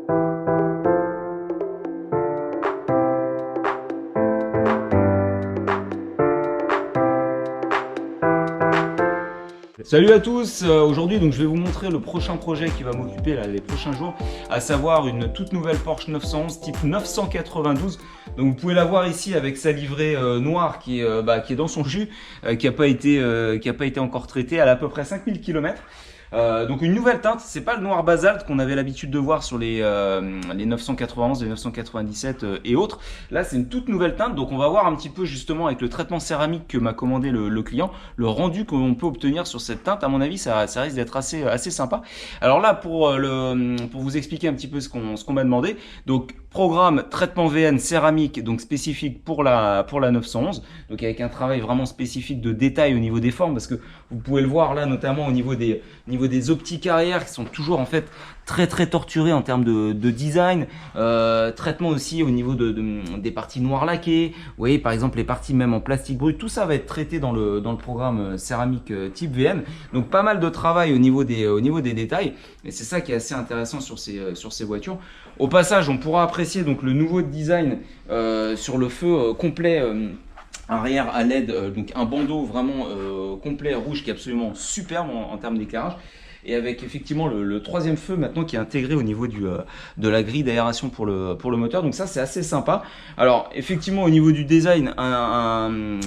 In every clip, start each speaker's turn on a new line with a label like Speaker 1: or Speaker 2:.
Speaker 1: Salut à tous, aujourd'hui donc je vais vous montrer le prochain projet qui va m'occuper les prochains jours, à savoir une toute nouvelle Porsche 911 type 992. Donc vous pouvez la voir ici avec sa livrée noire qui est dans son jus, qui n'a pas été encore traitée. Elle a à peu près 5000 km. Donc une nouvelle teinte, c'est pas le noir basalte qu'on avait l'habitude de voir sur les 991, les 997 et autres. Là c'est une toute nouvelle teinte, donc on va voir un petit peu justement avec le traitement céramique que m'a commandé le client, le rendu qu'on peut obtenir sur cette teinte. À mon avis ça risque d'être assez sympa. Alors là pour vous expliquer un petit peu ce qu'on m'a demandé, donc programme traitement VN céramique, donc spécifique pour la 911, donc avec un travail vraiment spécifique de détail au niveau des formes, parce que vous pouvez le voir là notamment au niveau des optiques arrière qui sont toujours en fait très torturées en termes de design, traitement aussi au niveau des parties noires laquées. Vous voyez par exemple les parties même en plastique brut, tout ça va être traité dans le programme céramique type VN. Donc pas mal de travail au niveau des détails, et c'est ça qui est assez intéressant sur ces voitures. Au passage, on pourra apprécier donc le nouveau design sur le feu complet arrière à LED, donc un bandeau vraiment complet rouge qui est absolument superbe en termes d'éclairage, et avec effectivement le troisième feu maintenant qui est intégré au niveau de la grille d'aération pour le moteur. Donc ça c'est assez sympa. Alors effectivement au niveau du design, comment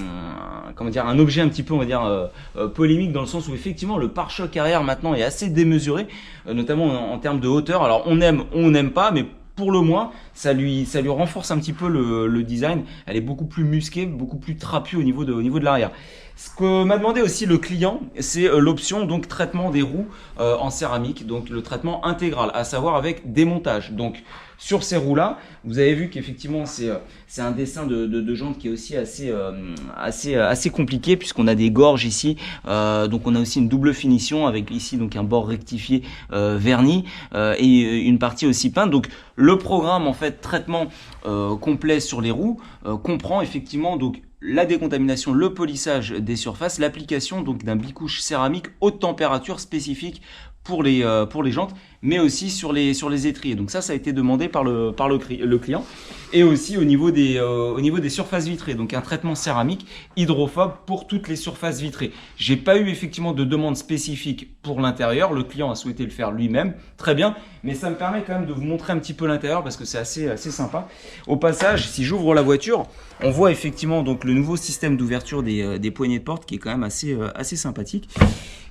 Speaker 1: dire, un objet un petit peu on va dire polémique, dans le sens où effectivement le pare-choc arrière maintenant est assez démesuré, notamment en termes de hauteur. Alors on aime ou on n'aime pas, mais pour le moins, ça lui renforce un petit peu le design. Elle est beaucoup plus musquée, beaucoup plus trapue au niveau de l'arrière. Ce que m'a demandé aussi le client, c'est l'option donc traitement des roues en céramique, donc le traitement intégral, à savoir avec démontage. Donc sur ces roues-là, vous avez vu qu'effectivement c'est un dessin de jantes qui est aussi assez compliqué, puisqu'on a des gorges ici, donc on a aussi une double finition avec ici donc un bord rectifié verni et une partie aussi peinte. Donc le programme en fait traitement complet sur les roues comprend effectivement donc la décontamination, le polissage des surfaces, l'application donc d'un bicouche céramique haute température spécifique pour les jantes, mais aussi sur les étriers. Donc ça a été demandé par le client. Et aussi au niveau des surfaces vitrées, donc un traitement céramique hydrophobe pour toutes les surfaces vitrées. J'ai pas eu effectivement de demande spécifique pour l'intérieur, le client a souhaité le faire lui-même, très bien, mais ça me permet quand même de vous montrer un petit peu l'intérieur parce que c'est assez sympa. Au passage, si j'ouvre la voiture, on voit effectivement donc le nouveau système d'ouverture des poignées de porte qui est quand même assez sympathique.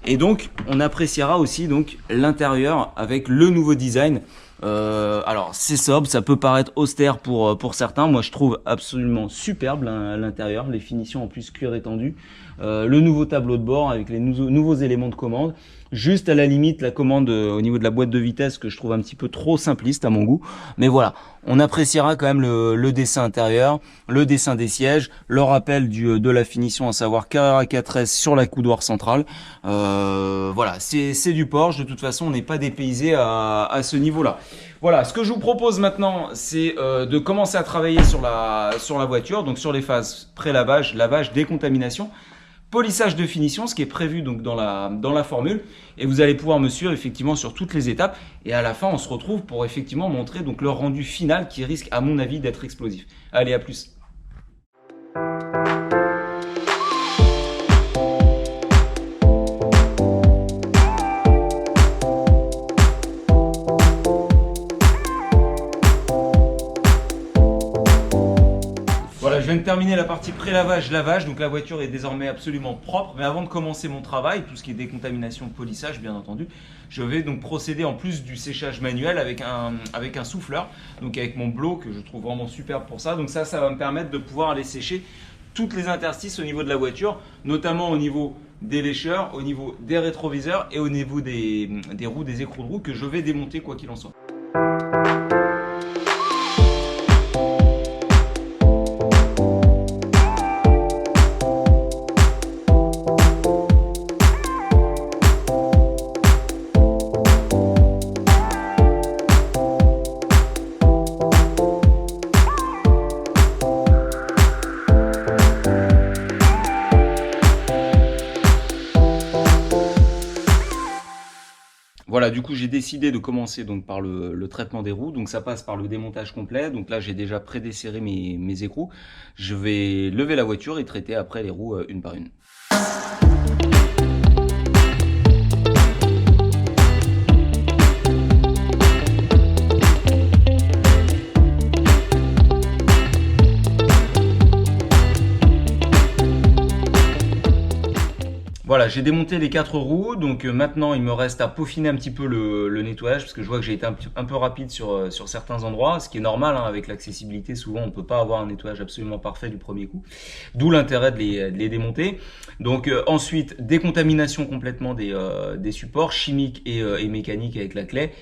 Speaker 1: Et donc on appréciera aussi donc l'intérieur avec le nouveau design. Alors c'est sobre, ça peut paraître austère pour certains, moi je trouve absolument superbe l'intérieur, les finitions en plus cuir étendu, le nouveau tableau de bord avec les nouveaux éléments de commande, juste à la limite la commande au niveau de la boîte de vitesse que je trouve un petit peu trop simpliste à mon goût, mais voilà, on appréciera quand même le dessin intérieur, le dessin des sièges, le rappel de la finition, à savoir Carrera 4S sur la coudoir centrale. Voilà, c'est du Porsche, de toute façon on n'est pas dépaysé à ce niveau là. Voilà, ce que je vous propose maintenant, c'est de commencer à travailler sur la voiture, donc sur les phases pré-lavage, lavage, décontamination, polissage de finition, ce qui est prévu donc dans la formule, et vous allez pouvoir me suivre effectivement sur toutes les étapes, et à la fin on se retrouve pour effectivement montrer donc le rendu final qui risque à mon avis d'être explosif. Allez, à plus. Voilà, je viens de terminer la partie pré-lavage, lavage, donc la voiture est désormais absolument propre. Mais avant de commencer mon travail, tout ce qui est décontamination, polissage bien entendu, je vais donc procéder en plus du séchage manuel avec un souffleur, donc avec mon blow que je trouve vraiment superbe pour ça. Donc ça va me permettre de pouvoir aller sécher toutes les interstices au niveau de la voiture, notamment au niveau des lécheurs, au niveau des rétroviseurs et au niveau des roues, des écrous de roue que je vais démonter quoi qu'il en soit. Voilà, voilà, du coup j'ai décidé de commencer donc par le traitement des roues. Donc ça passe par le démontage complet. Donc là j'ai déjà prédesserré mes écrous. Je vais lever la voiture et traiter après les roues une par une. Voilà, j'ai démonté les 4 roues, donc maintenant il me reste à peaufiner un petit peu le nettoyage, parce que je vois que j'ai été un peu rapide sur certains endroits, ce qui est normal, hein, avec l'accessibilité, souvent on ne peut pas avoir un nettoyage absolument parfait du premier coup, d'où l'intérêt de les démonter. Donc ensuite, décontamination complètement des supports chimiques et mécaniques avec la clé.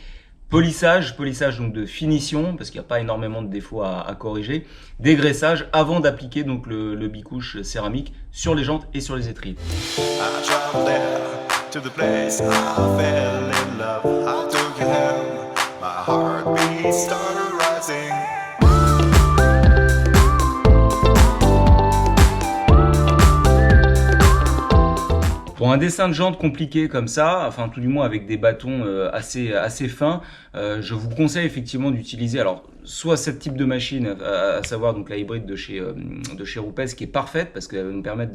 Speaker 1: Polissage donc de finition, parce qu'il n'y a pas énormément de défauts à corriger. Dégraissage avant d'appliquer donc le bicouche céramique sur les jantes et sur les étriers. Pour un dessin de jante compliqué comme ça, enfin tout du moins avec des bâtons assez fins, je vous conseille effectivement d'utiliser alors soit ce type de machine, à savoir donc la hybride de chez Rupes, qui est parfaite parce qu'elle va nous permettre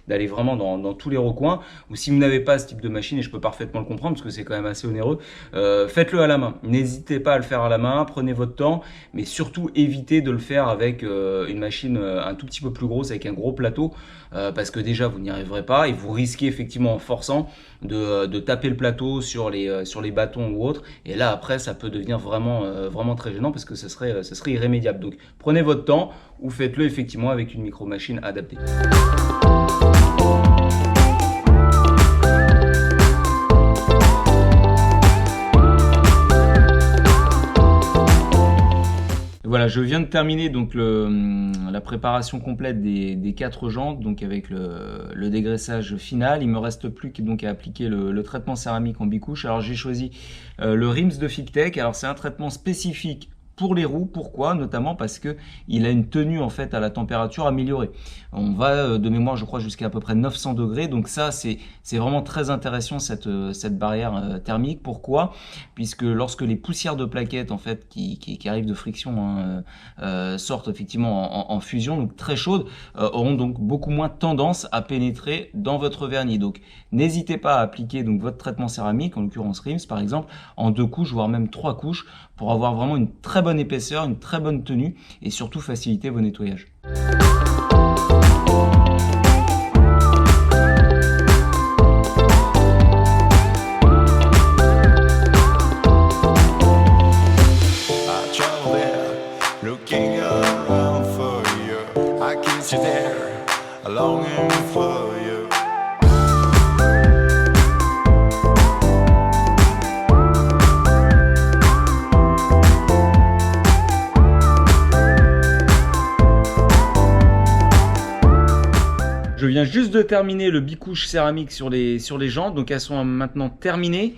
Speaker 1: d'aller vraiment dans tous les recoins. Ou si vous n'avez pas ce type de machine, et je peux parfaitement le comprendre parce que c'est quand même assez onéreux, faites-le à la main. N'hésitez pas à le faire à la main, prenez votre temps, mais surtout évitez de le faire avec une machine un tout petit peu plus grosse, avec un gros plateau, parce que déjà vous n'y arriverez pas et vous risquez effectivement en forçant de taper le plateau sur les bâtons ou autres, et là après ça peut devenir vraiment très gênant parce que ça serait irrémédiable. Donc prenez votre temps ou faites-le effectivement avec une micro machine adaptée. Voilà, je viens de terminer donc la préparation complète des 4 jantes, donc avec le dégraissage final. Il me reste plus donc à appliquer le traitement céramique en bicouche. Alors j'ai choisi le Rims de Fictech. Alors c'est un traitement spécifique pour les roues. Pourquoi? Notamment parce que il a une tenue en fait à la température améliorée. On va de mémoire, je crois, jusqu'à à peu près 900 degrés. Donc ça, c'est vraiment très intéressant cette barrière thermique. Pourquoi? Puisque lorsque les poussières de plaquettes en fait qui arrivent de friction sortent effectivement en fusion, donc très chaudes, auront donc beaucoup moins tendance à pénétrer dans votre vernis. Donc n'hésitez pas à appliquer donc votre traitement céramique, en l'occurrence Rims par exemple, en 2 couches voire même 3 couches pour avoir vraiment une très bonne épaisseur, une très bonne tenue et surtout faciliter vos nettoyages. Je viens juste de terminer le bicouche céramique sur les jantes, donc elles sont maintenant terminées.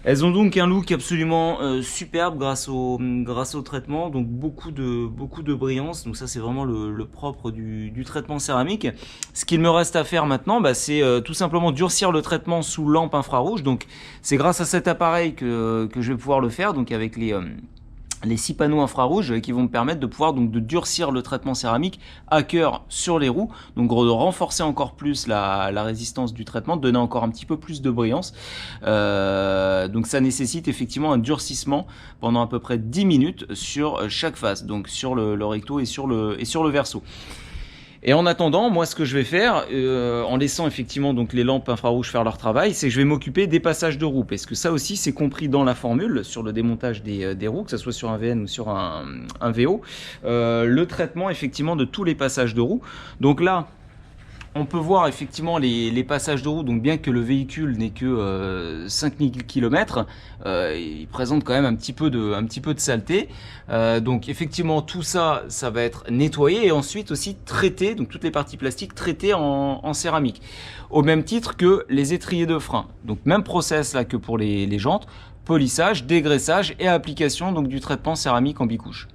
Speaker 1: Elles ont donc un look absolument superbe grâce au traitement, donc beaucoup de brillance. Donc ça c'est vraiment le propre du traitement céramique. Ce qu'il me reste à faire maintenant, c'est tout simplement durcir le traitement sous lampe infrarouge. Donc c'est grâce à cet appareil que je vais pouvoir le faire, donc avec les 6 panneaux infrarouges qui vont me permettre de pouvoir donc de durcir le traitement céramique à cœur sur les roues, donc de renforcer encore plus la résistance du traitement, de donner encore un petit peu plus de brillance. Donc ça nécessite effectivement un durcissement pendant à peu près 10 minutes sur chaque face, donc sur le recto et sur le verso. Et en attendant, moi, ce que je vais faire, en laissant effectivement donc les lampes infrarouges faire leur travail, c'est que je vais m'occuper des passages de roues. Parce que ça aussi, c'est compris dans la formule, sur le démontage des roues, que ce soit sur un VN ou sur un VO, le traitement effectivement de tous les passages de roues. Donc là, on peut voir effectivement les passages de roue, donc bien que le véhicule n'ait que 5000 km, il présente quand même un petit peu de saleté. Donc effectivement tout ça va être nettoyé et ensuite aussi traité, donc toutes les parties plastiques traitées en céramique. Au même titre que les étriers de frein. Donc même process là que pour les jantes, polissage, dégraissage et application donc du traitement céramique en bicouche.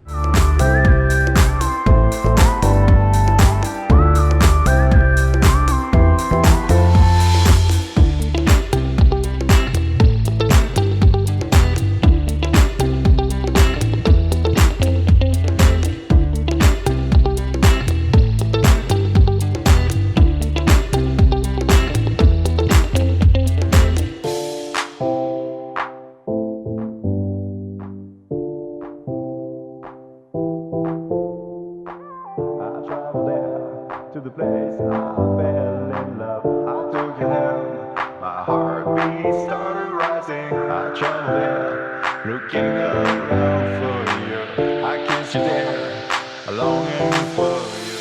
Speaker 2: looking around for you. I can see there, longing for you.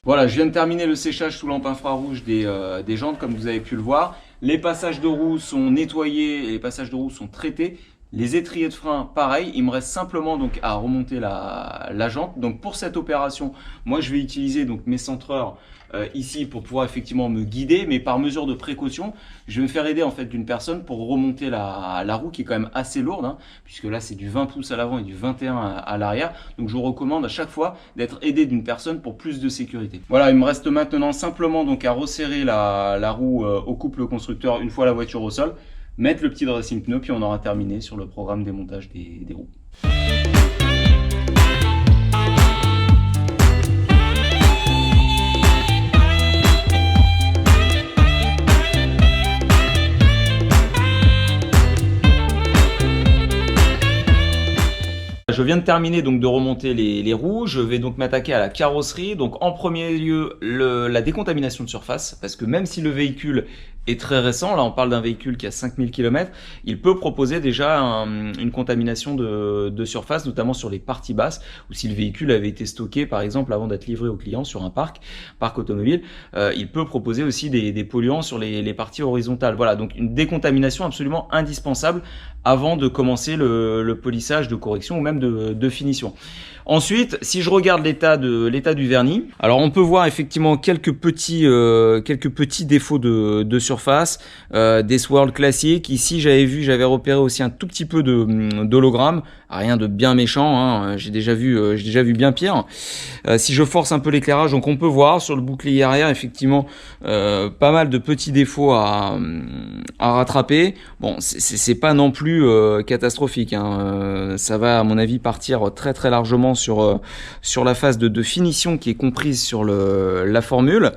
Speaker 1: Voilà, je viens de terminer le séchage sous lampe infrarouge des jantes, comme vous avez pu le voir. Les passages de roues sont nettoyés et les passages de roues sont traités. Les étriers de frein, pareil. Il me reste simplement donc à remonter la jante. Donc pour cette opération, moi je vais utiliser donc mes centreurs ici pour pouvoir effectivement me guider, mais par mesure de précaution, je vais me faire aider en fait d'une personne pour remonter la roue qui est quand même assez lourde, hein, puisque là c'est du 20 pouces à l'avant et du 21 à l'arrière. Donc je vous recommande à chaque fois d'être aidé d'une personne pour plus de sécurité. Voilà, il me reste maintenant simplement donc à resserrer la roue au couple constructeur une fois la voiture au sol, mettre le petit dressing pneu, puis on aura terminé sur le programme démontage des roues. Je viens de terminer donc de remonter les roues, je vais donc m'attaquer à la carrosserie. Donc en premier lieu, la décontamination de surface, parce que même si le véhicule est très récent, là on parle d'un véhicule qui a 5000 km, il peut proposer déjà une contamination de surface, notamment sur les parties basses, ou si le véhicule avait été stocké par exemple avant d'être livré au client sur un parc automobile, il peut proposer aussi des polluants sur les parties horizontales. Voilà, donc une décontamination absolument indispensable avant de commencer le polissage de correction ou même de finition. Ensuite, si je regarde l'état du vernis, alors on peut voir effectivement quelques petits défauts de surface, des swirls classiques. Ici, j'avais repéré aussi un tout petit peu d'hologramme, rien de bien méchant, hein. J'ai déjà vu bien pire. Si je force un peu l'éclairage, donc on peut voir sur le bouclier arrière effectivement pas mal de petits défauts à rattraper. Bon, c'est pas non plus catastrophique, hein. Ça va à mon avis partir très très largement sur la phase de finition qui est comprise sur la formule.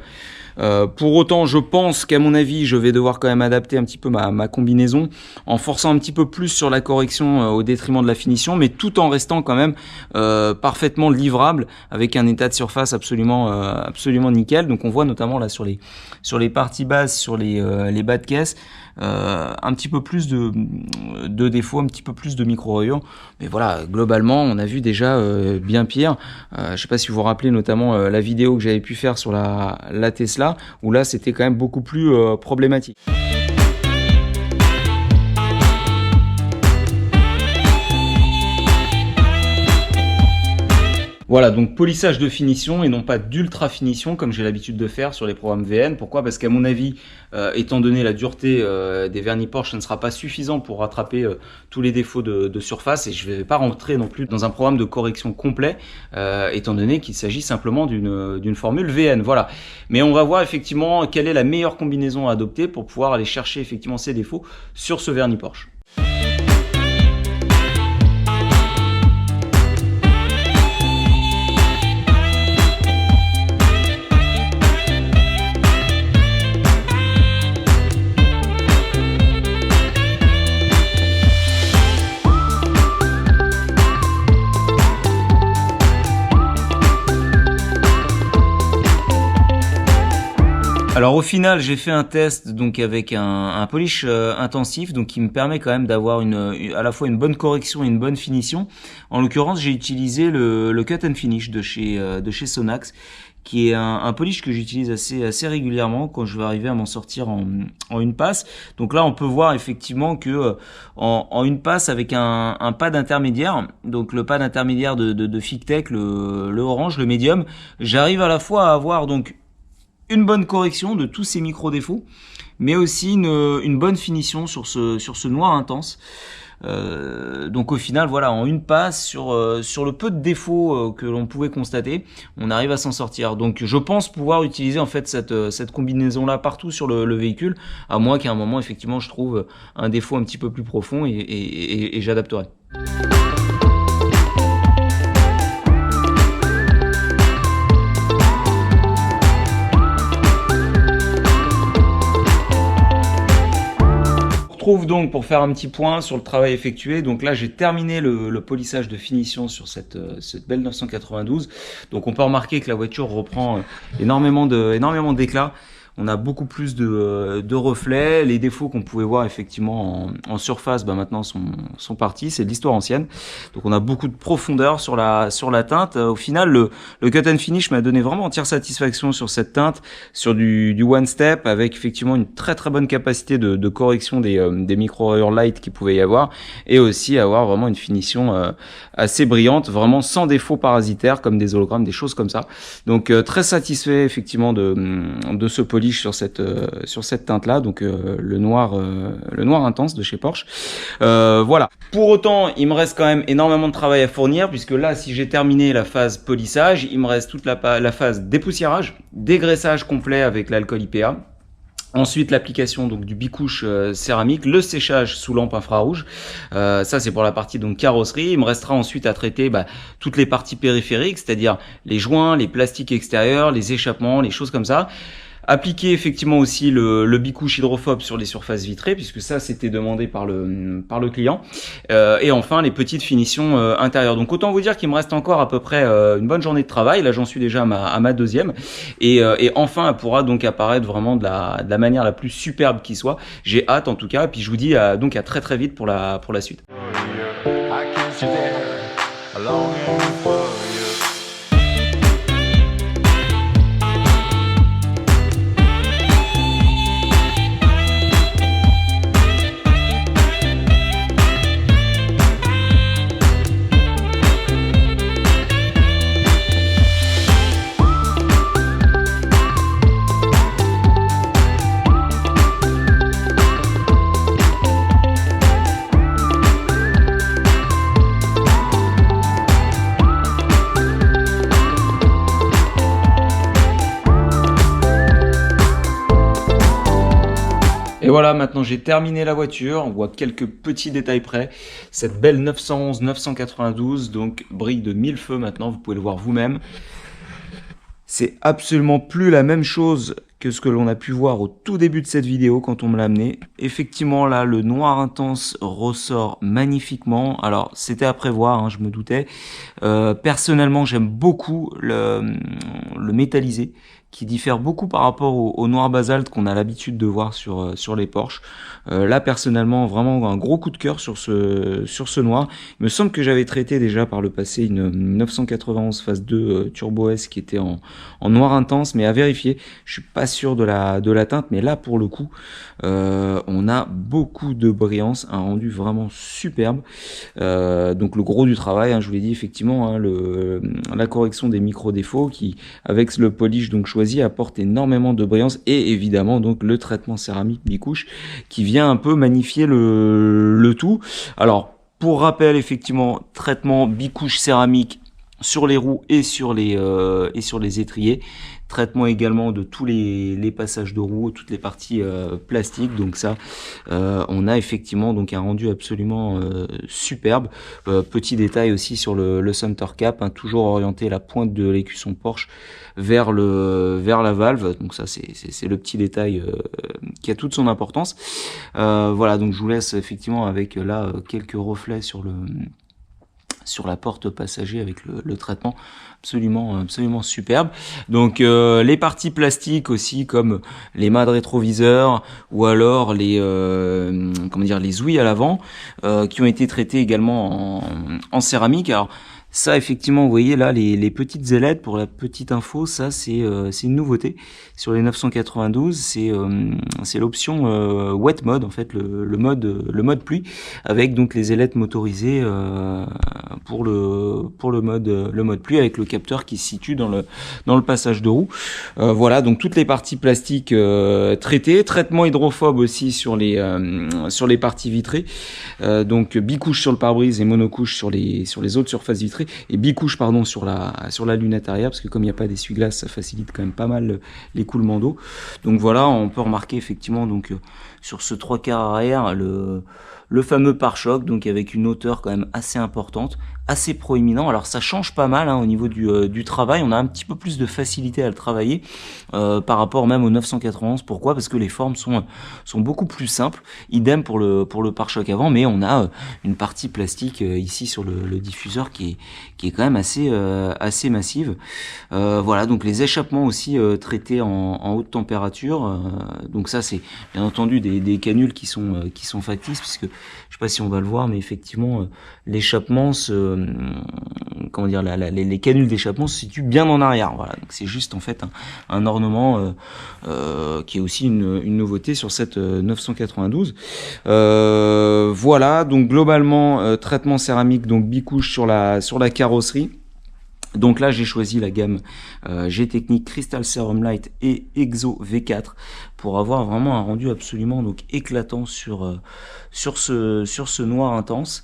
Speaker 1: Pour autant, je pense qu'à mon avis, je vais devoir quand même adapter un petit peu ma combinaison en forçant un petit peu plus sur la correction au détriment de la finition, mais tout en restant quand même parfaitement livrable avec un état de surface absolument nickel. Donc on voit notamment là sur les parties basses, sur les bas de caisse, un petit peu plus de défauts, un petit peu plus de micro-rayures. Mais voilà, globalement, on a vu déjà bien pire. Je sais pas si vous vous rappelez notamment la vidéo que j'avais pu faire sur la Tesla, où là, c'était quand même beaucoup plus problématique. Voilà, donc polissage de finition et non pas d'ultra finition comme j'ai l'habitude de faire sur les programmes VN. Pourquoi ? Parce qu'à mon avis, étant donné la dureté des vernis Porsche, ça ne sera pas suffisant pour rattraper tous les défauts de surface, et je ne vais pas rentrer non plus dans un programme de correction complet, étant donné qu'il s'agit simplement d'une formule VN. Voilà. Mais on va voir effectivement quelle est la meilleure combinaison à adopter pour pouvoir aller chercher effectivement ces défauts sur ce vernis Porsche. Alors au final, j'ai fait un test donc avec un polish intensif, donc qui me permet quand même d'avoir à la fois une bonne correction et une bonne finition. En l'occurrence, j'ai utilisé le Cut and Finish de chez Sonax, qui est un polish que j'utilise assez régulièrement quand je vais arriver à m'en sortir en une passe. Donc là, on peut voir effectivement que en une passe avec un pad intermédiaire, donc le pad intermédiaire de Fictech, le orange, le médium, j'arrive à la fois à avoir donc une bonne correction de tous ces micro-défauts, mais aussi une bonne finition sur ce noir intense. Donc au final, voilà, en une passe, sur le peu de défauts que l'on pouvait constater, on arrive à s'en sortir. Donc je pense pouvoir utiliser en fait cette combinaison-là partout sur le véhicule, à moins qu'à un moment, effectivement, je trouve un défaut un petit peu plus profond et j'adapterai. Retrouve donc pour faire un petit point sur le travail effectué. Donc là j'ai terminé le polissage de finition sur cette belle 992. Donc on peut remarquer que la voiture reprend énormément d'éclat. On a beaucoup plus de reflets. Les défauts qu'on pouvait voir effectivement en surface, maintenant sont partis. C'est de l'histoire ancienne. Donc on a beaucoup de profondeur sur la teinte. Au final, le cut and finish m'a donné vraiment entière satisfaction sur cette teinte, sur du one step, avec effectivement une très très bonne capacité de correction des micro-rayures light qu'il pouvait y avoir, et aussi avoir vraiment une finition assez brillante, vraiment sans défaut parasitaire comme des hologrammes, des choses comme ça. Donc très satisfait effectivement de ce polish sur cette teinte là, donc le noir intense de chez Porsche. Voilà. Pour autant, il me reste quand même énormément de travail à fournir, puisque là, si j'ai terminé la phase polissage, il me reste toute la phase dépoussiérage, dégraissage complet avec l'alcool IPA. Ensuite, l'application donc du bicouche céramique, le séchage sous lampe infrarouge. Ça, c'est pour la partie donc carrosserie. Il me restera ensuite à traiter toutes les parties périphériques, c'est-à-dire les joints, les plastiques extérieurs, les échappements, les choses comme ça. Appliquer effectivement aussi le bicouche hydrophobe sur les surfaces vitrées, puisque ça c'était demandé par le client. Et enfin les petites finitions intérieures. Donc autant vous dire qu'il me reste encore à peu près une bonne journée de travail. Là j'en suis déjà à ma deuxième. Et enfin elle pourra donc apparaître vraiment de la manière la plus superbe qui soit. J'ai hâte en tout cas. Et puis je vous dis donc à très très vite pour la suite.
Speaker 2: I kiss you there, longing for you.
Speaker 1: Et voilà, maintenant j'ai terminé la voiture, on voit quelques petits détails près. Cette belle 911-992, donc brille de 1000 feux maintenant, vous pouvez le voir vous-même. C'est absolument plus la même chose que ce que l'on a pu voir au tout début de cette vidéo quand on me l'a amené. Effectivement là, le noir intense ressort magnifiquement. Alors c'était à prévoir, je me doutais. Personnellement, j'aime beaucoup le métallisé, qui diffère beaucoup par rapport au noir basalte qu'on a l'habitude de voir sur les Porsche. Là personnellement, vraiment un gros coup de cœur sur ce noir. Il me semble que j'avais traité déjà par le passé une 991 phase 2 Turbo S qui était en noir intense, mais à vérifier. Je suis pas sûr de la teinte, mais là pour le coup, on a beaucoup de brillance, un rendu vraiment superbe. Donc le gros du travail, je vous l'ai dit effectivement, la correction des micro défauts qui, avec le polish donc choisi, apporte énormément de brillance, et évidemment donc le traitement céramique bicouche qui vient un peu magnifier le tout. Alors pour rappel, effectivement, traitement bicouche céramique sur les roues et sur les étriers. Traitement également de tous les passages de roues, toutes les parties plastiques. Donc ça, on a effectivement donc un rendu absolument superbe. Petit détail aussi sur le center cap, toujours orienté la pointe de l'écusson Porsche vers la valve. Donc ça c'est le petit détail qui a toute son importance. Voilà, donc je vous laisse effectivement avec là quelques reflets sur la porte passager avec le traitement absolument superbe. Donc les parties plastiques aussi, comme les mâts de rétroviseur ou alors les ouïes à l'avant, qui ont été traitées également en céramique. Alors ça, effectivement, vous voyez là les petites ailettes, pour la petite info, ça c'est une nouveauté sur les 992. C'est l'option wet mode, en fait, le mode pluie, avec donc les ailettes motorisées pour le mode pluie, avec le capteur qui se situe dans le passage de roue. Voilà, donc toutes les parties plastiques traitées, traitement hydrophobe aussi sur les parties vitrées. Donc bicouche sur le pare-brise et monocouche sur les autres surfaces vitrées. Et bicouche sur la lunette arrière, parce que comme il n'y a pas d'essuie-glace, ça facilite quand même pas mal l'écoulement d'eau. Donc voilà, on peut remarquer effectivement donc sur ce 3/4 arrière le fameux pare-choc, donc avec une hauteur quand même assez importante, assez proéminent. Alors ça change pas mal hein, au niveau du travail, on a un petit peu plus de facilité à le travailler par rapport même au 991. Pourquoi? Parce que les formes sont beaucoup plus simples. Idem pour le pare-choc avant, mais on a une partie plastique ici sur le diffuseur qui est quand même assez massive. Voilà, donc les échappements aussi traités en haute température. Donc ça c'est bien entendu des canules qui sont factices, puisque je sais pas si on va le voir, mais effectivement l'échappement comment dire, les canules d'échappement se situent bien en arrière. Voilà, donc c'est juste en fait un ornement qui est aussi une nouveauté sur cette 992. Voilà, donc globalement traitement céramique, donc bicouche sur la carrosserie. Donc là j'ai choisi la gamme G-Technique Crystal Serum Light et Exo V4 pour avoir vraiment un rendu absolument donc éclatant sur ce noir intense.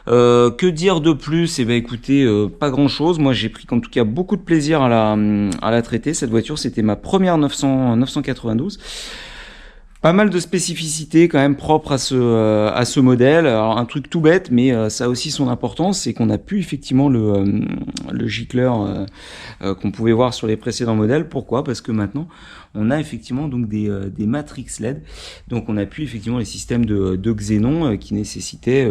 Speaker 1: Que dire de plus? Eh ben écoutez, pas grand chose. Moi j'ai pris en tout cas beaucoup de plaisir à la traiter. Cette voiture c'était ma première 992. Pas mal de spécificités quand même propres à ce modèle. Alors, un truc tout bête, mais ça a aussi son importance, c'est qu'on a pu effectivement le gicleur qu'on pouvait voir sur les précédents modèles. Pourquoi? Parce que maintenant on a effectivement donc des matrix LED. Donc on a pu effectivement les systèmes de xénon qui nécessitaient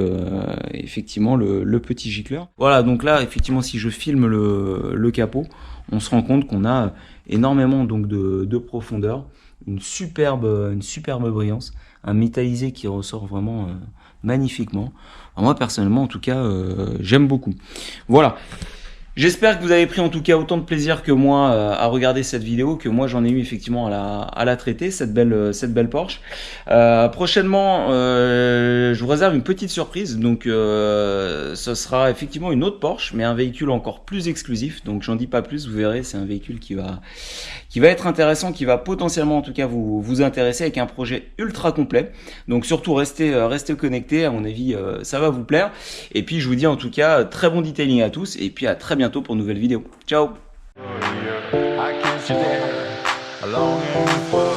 Speaker 1: effectivement le petit gicleur. Voilà, donc là effectivement si je filme le capot, on se rend compte qu'on a énormément donc de profondeur. Une superbe brillance, un métallisé qui ressort vraiment magnifiquement. Alors moi personnellement en tout cas j'aime beaucoup. Voilà. J'espère que vous avez pris en tout cas autant de plaisir que moi à regarder cette vidéo, que moi j'en ai eu effectivement à la traiter, cette belle Porsche. Prochainement, je vous réserve une petite surprise, donc ce sera effectivement une autre Porsche, mais un véhicule encore plus exclusif, donc j'en dis pas plus, vous verrez, c'est un véhicule qui va être intéressant, qui va potentiellement en tout cas vous intéresser, avec un projet ultra complet. Donc surtout restez connectés, à mon avis ça va vous plaire. Et puis je vous dis en tout cas très bon detailing à tous, et puis à très bientôt pour une nouvelle vidéo. Ciao.
Speaker 2: I kiss you there, longing for